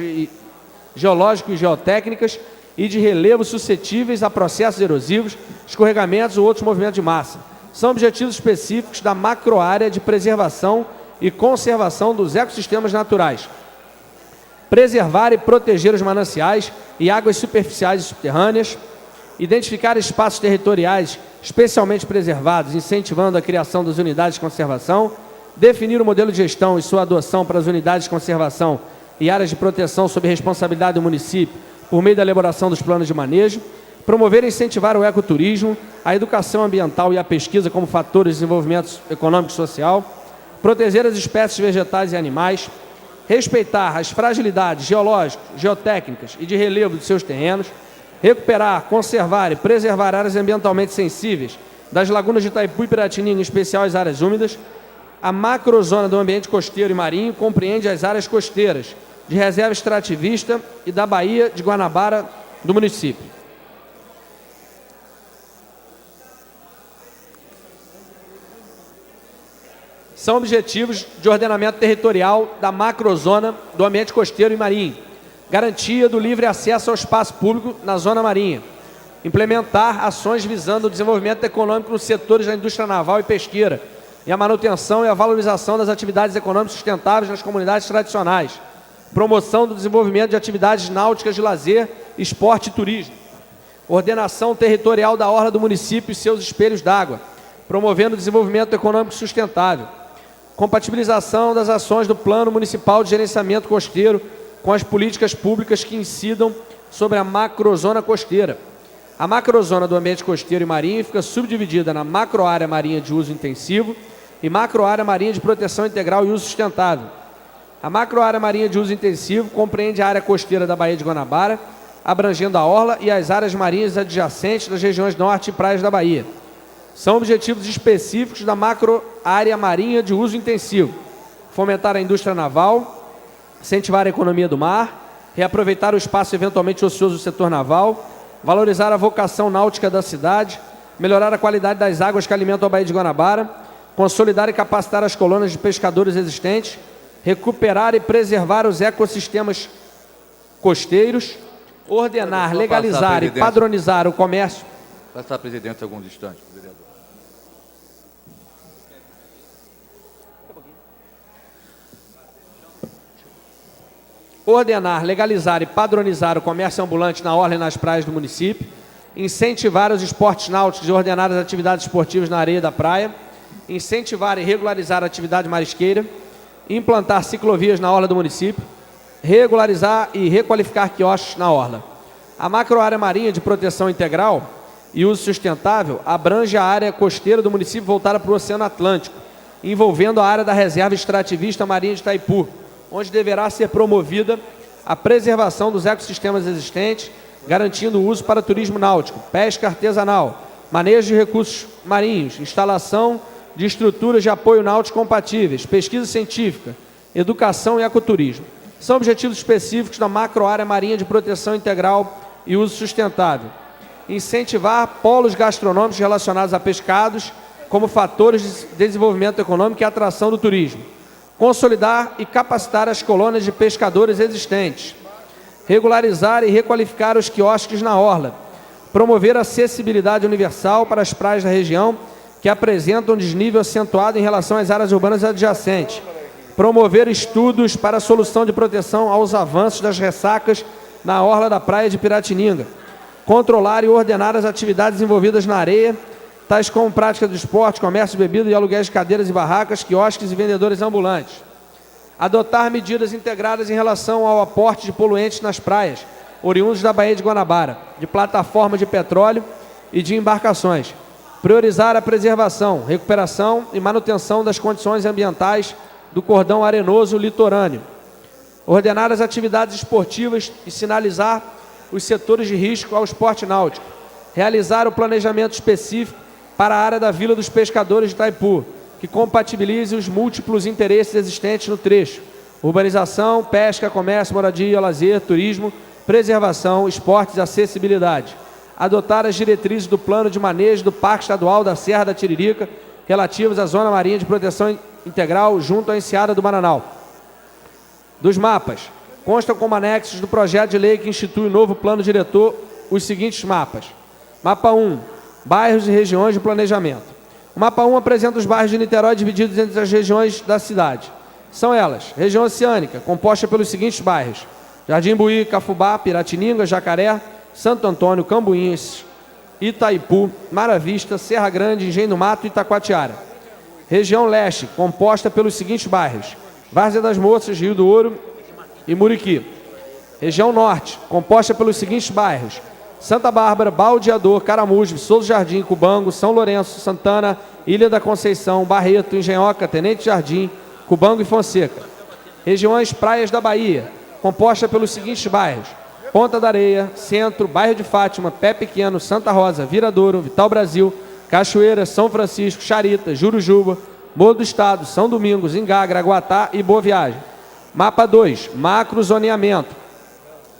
geológicas e geotécnicas e de relevo suscetíveis a processos erosivos, escorregamentos ou outros movimentos de massa. São objetivos específicos da macroárea de preservação e conservação dos ecossistemas naturais. Preservar e proteger os mananciais e águas superficiais e subterrâneas, identificar espaços territoriais especialmente preservados, incentivando a criação das unidades de conservação, definir o modelo de gestão e sua adoção para as unidades de conservação e áreas de proteção sob responsabilidade do município, por meio da elaboração dos planos de manejo, promover e incentivar o ecoturismo, a educação ambiental e a pesquisa como fatores de desenvolvimento econômico e social, proteger as espécies vegetais e animais, respeitar as fragilidades geológicas, geotécnicas e de relevo de seus terrenos, recuperar, conservar e preservar áreas ambientalmente sensíveis das lagunas de Itaipu e Piratininga, em especial as áreas úmidas. A macrozona do ambiente costeiro e marinho compreende as áreas costeiras de reserva extrativista e da Baía de Guanabara do município. São objetivos de ordenamento territorial da macrozona do ambiente costeiro e marinho. Garantia do livre acesso ao espaço público na zona marinha. Implementar ações visando o desenvolvimento econômico nos setores da indústria naval e pesqueira e a manutenção e a valorização das atividades econômicas sustentáveis nas comunidades tradicionais. Promoção do desenvolvimento de atividades náuticas de lazer, esporte e turismo. Ordenação territorial da orla do município e seus espelhos d'água, promovendo o desenvolvimento econômico sustentável. Compatibilização das ações do Plano Municipal de Gerenciamento Costeiro com as políticas públicas que incidam sobre a macrozona costeira. A macrozona do ambiente costeiro e marinho fica subdividida na macroárea marinha de uso intensivo e macroárea marinha de proteção integral e uso sustentável. A macroárea marinha de uso intensivo compreende a área costeira da Baía de Guanabara, abrangendo a orla e as áreas marinhas adjacentes das regiões norte e praias da Bahia. São objetivos específicos da macroárea marinha de uso intensivo: fomentar a indústria naval, incentivar a economia do mar, reaproveitar o espaço eventualmente ocioso do setor naval, valorizar a vocação náutica da cidade, melhorar a qualidade das águas que alimentam a Baía de Guanabara, consolidar e capacitar as colônias de pescadores existentes, recuperar e preservar os ecossistemas costeiros, ordenar, legalizar e padronizar o comércio. Passar, presidente, alguns instantes, vereador. Ordenar, legalizar e padronizar o comércio ambulante na orla e nas praias do município, incentivar os esportes náuticos e ordenar as atividades esportivas na areia da praia, incentivar e regularizar a atividade marisqueira, implantar ciclovias na orla do município, regularizar e requalificar quiosques na orla. A macroárea marinha de proteção integral e uso sustentável abrange a área costeira do município voltada para o Oceano Atlântico, envolvendo a área da reserva extrativista marinha de Itaipu, onde deverá ser promovida a preservação dos ecossistemas existentes, garantindo o uso para turismo náutico, pesca artesanal, manejo de recursos marinhos, instalação de estruturas de apoio náutico compatíveis, pesquisa científica, educação e ecoturismo. São objetivos específicos da macroárea marinha de proteção integral e uso sustentável. Incentivar polos gastronômicos relacionados a pescados como fatores de desenvolvimento econômico e atração do turismo. Consolidar e capacitar as colônias de pescadores existentes. Regularizar e requalificar os quiosques na orla. Promover acessibilidade universal para as praias da região que apresentam desnível acentuado em relação às áreas urbanas adjacentes. Promover estudos para a solução de proteção aos avanços das ressacas na orla da praia de Piratininga. Controlar e ordenar as atividades envolvidas na areia, tais como prática do esporte, comércio de bebida e aluguéis de cadeiras e barracas, quiosques e vendedores ambulantes. Adotar medidas integradas em relação ao aporte de poluentes nas praias, oriundos da Baía de Guanabara, de plataforma de petróleo e de embarcações. Priorizar a preservação, recuperação e manutenção das condições ambientais do cordão arenoso litorâneo. Ordenar as atividades esportivas e sinalizar os setores de risco ao esporte náutico. Realizar o planejamento específico para a área da Vila dos Pescadores de Itaipu, que compatibilize os múltiplos interesses existentes no trecho: urbanização, pesca, comércio, moradia, lazer, turismo, preservação, esportes e acessibilidade. Adotar as diretrizes do plano de manejo do Parque Estadual da Serra da Tiririca, relativas à Zona Marinha de Proteção Integral junto à Enseada do Maranhão. Dos mapas, constam como anexos do projeto de lei que institui o novo plano diretor os seguintes mapas. Mapa 1, bairros e regiões de planejamento. O mapa 1 apresenta os bairros de Niterói divididos entre as regiões da cidade. São elas: região oceânica, composta pelos seguintes bairros: Jardim Buí, Cafubá, Piratininga, Jacaré, Santo Antônio, Cambuinhas, Itaipu, Mara Vista, Serra Grande, Engenho do Mato e Itacoatiara. Região leste, composta pelos seguintes bairros: Várzea das Moças, Rio do Ouro e Muriqui. Região Norte, composta pelos seguintes bairros: Santa Bárbara, Baldeador, Caramujo, Souza Jardim, Cubango, São Lourenço, Santana, Ilha da Conceição, Barreto, Engenhoca, Tenente Jardim, Cubango e Fonseca. Regiões Praias da Bahia, composta pelos seguintes bairros: Ponta da Areia, Centro, Bairro de Fátima, Pé Pequeno, Santa Rosa, Viradouro, Vital Brasil, Cachoeira, São Francisco, Charita, Jurujuba, Morro do Estado, São Domingos, Ingá, Graguatá e Boa Viagem. Mapa 2, macrozoneamento.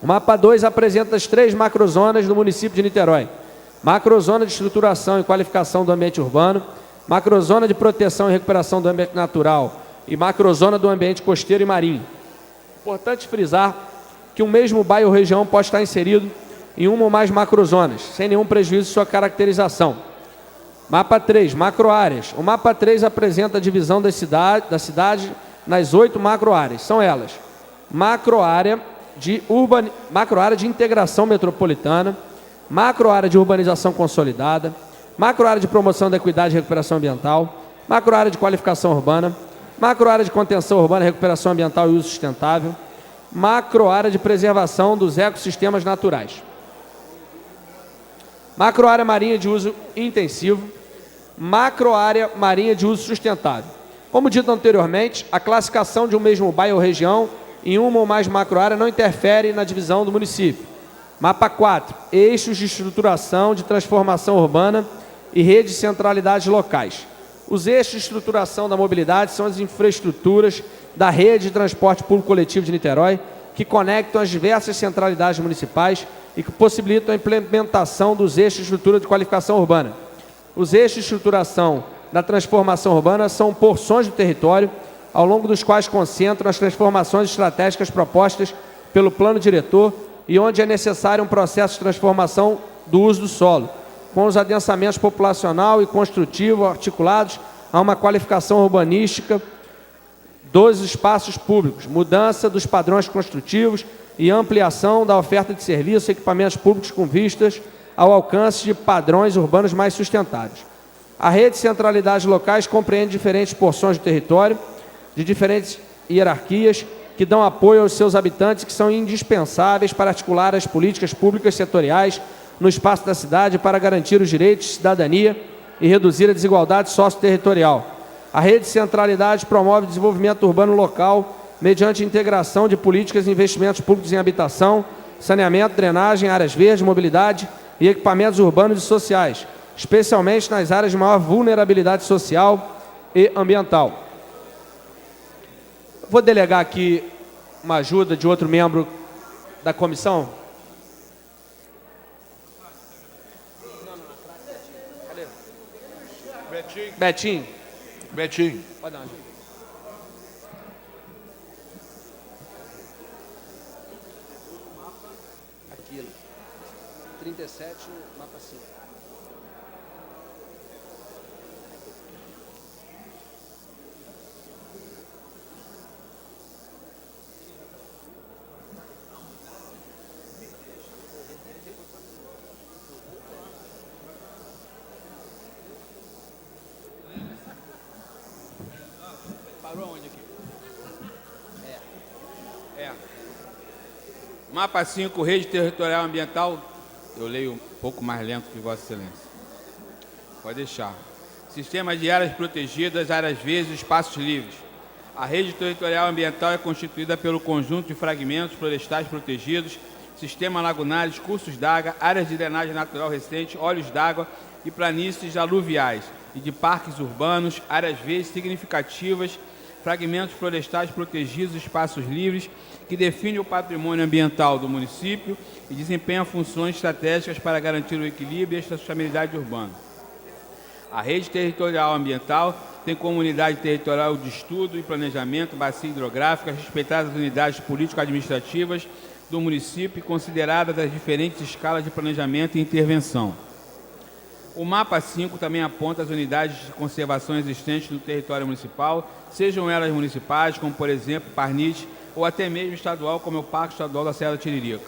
O mapa 2 apresenta as 3 macrozonas do município de Niterói: macrozona de estruturação e qualificação do ambiente urbano, macrozona de proteção e recuperação do ambiente natural e macrozona do ambiente costeiro e marinho. Importante frisar que um mesmo bairro ou região pode estar inserido em uma ou mais macrozonas, sem nenhum prejuízo de sua caracterização. Mapa 3, macroáreas. O mapa 3 apresenta a divisão da cidade nas 8 macroáreas. São elas: macroárea de integração metropolitana, macroárea de urbanização consolidada, macroárea de promoção da equidade e recuperação ambiental, macroárea de qualificação urbana, macroárea de contenção urbana e recuperação ambiental e uso sustentável, macroárea de preservação dos ecossistemas naturais, macroárea marinha de uso intensivo, macroárea marinha de uso sustentável. Como dito anteriormente, a classificação de um mesmo bairro ou região em uma ou mais macroáreas não interfere na divisão do município. Mapa 4, eixos de estruturação de transformação urbana e redes de centralidades locais. Os eixos de estruturação da mobilidade são as infraestruturas da rede de transporte público coletivo de Niterói, que conectam as diversas centralidades municipais e que possibilitam a implementação dos eixos de estrutura de qualificação urbana. Os eixos de estruturação da transformação urbana são porções do território ao longo dos quais concentram as transformações estratégicas propostas pelo plano diretor e onde é necessário um processo de transformação do uso do solo, com os adensamentos populacional e construtivo articulados a uma qualificação urbanística dos espaços públicos, mudança dos padrões construtivos e ampliação da oferta de serviços e equipamentos públicos com vistas ao alcance de padrões urbanos mais sustentáveis. A rede de centralidades locais compreende diferentes porções do território, de diferentes hierarquias, que dão apoio aos seus habitantes, que são indispensáveis para articular as políticas públicas setoriais no espaço da cidade para garantir os direitos de cidadania e reduzir a desigualdade socioterritorial. A rede de centralidade promove o desenvolvimento urbano local mediante integração de políticas e investimentos públicos em habitação, saneamento, drenagem, áreas verdes, mobilidade e equipamentos urbanos e sociais, especialmente nas áreas de maior vulnerabilidade social e ambiental. Vou delegar aqui uma ajuda de outro membro da comissão. Betinho. Betinho. Pode dar uma ajuda. Aquilo. 37, mapa 5. Mapa 5, Rede Territorial Ambiental. Eu leio um pouco mais lento que Vossa Excelência. Pode deixar. Sistema de áreas protegidas, áreas verdes e espaços livres. A Rede Territorial Ambiental é constituída pelo conjunto de fragmentos florestais protegidos, sistema lagunares, cursos d'água, áreas de drenagem natural recente, olhos d'água e planícies aluviais, e de parques urbanos, áreas verdes significativas, fragmentos florestais protegidos, espaços livres, que define o patrimônio ambiental do município e desempenha funções estratégicas para garantir o equilíbrio e a sustentabilidade urbana. A Rede Territorial Ambiental tem como unidade territorial de estudo e planejamento, bacia hidrográfica, respeitadas as unidades político-administrativas do município e consideradas as diferentes escalas de planejamento e intervenção. O mapa 5 também aponta as unidades de conservação existentes no território municipal, sejam elas municipais, como por exemplo Parnite, ou até mesmo estadual, como é o Parque Estadual da Serra da Tiririca.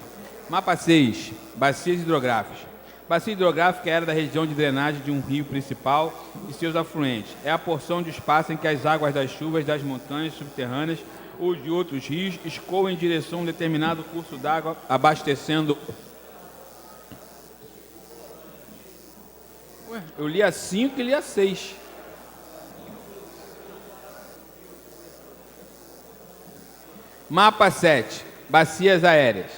Mapa 6, bacias hidrográficas. Bacia hidrográfica é a área da região de drenagem de um rio principal e seus afluentes. É a porção de espaço em que as águas das chuvas das montanhas subterrâneas ou de outros rios escoam em direção a um determinado curso d'água, abastecendo... Ué, eu li a 5 e li a 6. Mapa 7, bacias aéreas.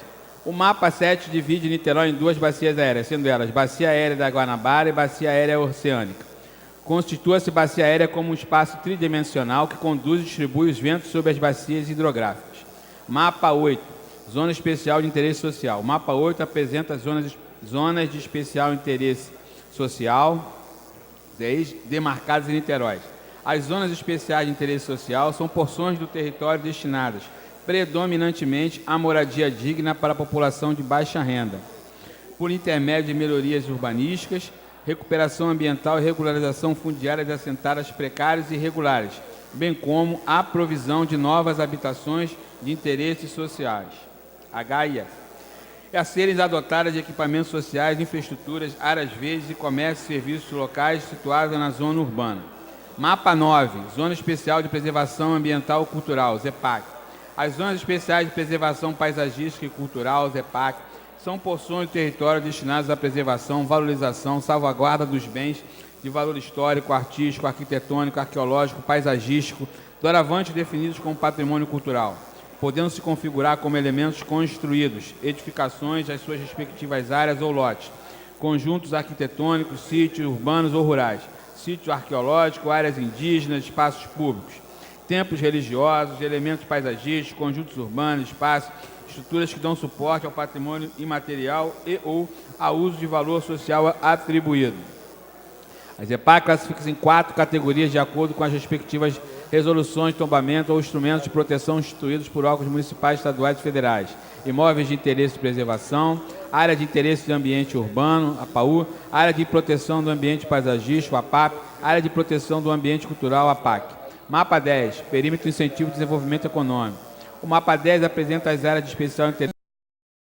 O mapa 7 divide Niterói em duas bacias aéreas, sendo elas Bacia Aérea da Guanabara e Bacia Aérea Oceânica. Constitua-se bacia aérea como um espaço tridimensional que conduz e distribui os ventos sobre as bacias hidrográficas. Mapa 8, Zona Especial de Interesse Social. O mapa 8 apresenta zonas de especial interesse social demarcadas em Niterói. As zonas especiais de interesse social são porções do território destinadas predominantemente à moradia digna para a população de baixa renda, por intermédio de melhorias urbanísticas, recuperação ambiental e regularização fundiária de assentadas precárias e irregulares, bem como a provisão de novas habitações de interesses sociais. HIF. A serem adotadas de equipamentos sociais, infraestruturas, áreas verdes e comércio e serviços locais situados na zona urbana. Mapa 9, Zona Especial de Preservação Ambiental e Cultural, ZEPAC. As Zonas Especiais de Preservação Paisagística e Cultural, ZEPAC, são porções do território destinadas à preservação, valorização, salvaguarda dos bens de valor histórico, artístico, arquitetônico, arqueológico, paisagístico, doravante definidos como patrimônio cultural, podendo se configurar como elementos construídos, edificações às suas respectivas áreas ou lotes, conjuntos arquitetônicos, sítios urbanos ou rurais, sítio arqueológico, áreas indígenas, espaços públicos, templos religiosos, elementos paisagísticos, conjuntos urbanos, espaços, estruturas que dão suporte ao patrimônio imaterial e ou a uso de valor social atribuído. A ZEPAC classifica-se em 4 categorias de acordo com as respectivas resoluções de tombamento ou instrumentos de proteção instituídos por órgãos municipais, estaduais e federais. Imóveis de interesse de preservação, área de interesse de ambiente urbano, APAU, área de proteção do ambiente paisagístico, APAP, área de proteção do ambiente cultural, APAC. Mapa 10, Perímetro Incentivo de Desenvolvimento Econômico. O mapa 10 apresenta as áreas de especial interesse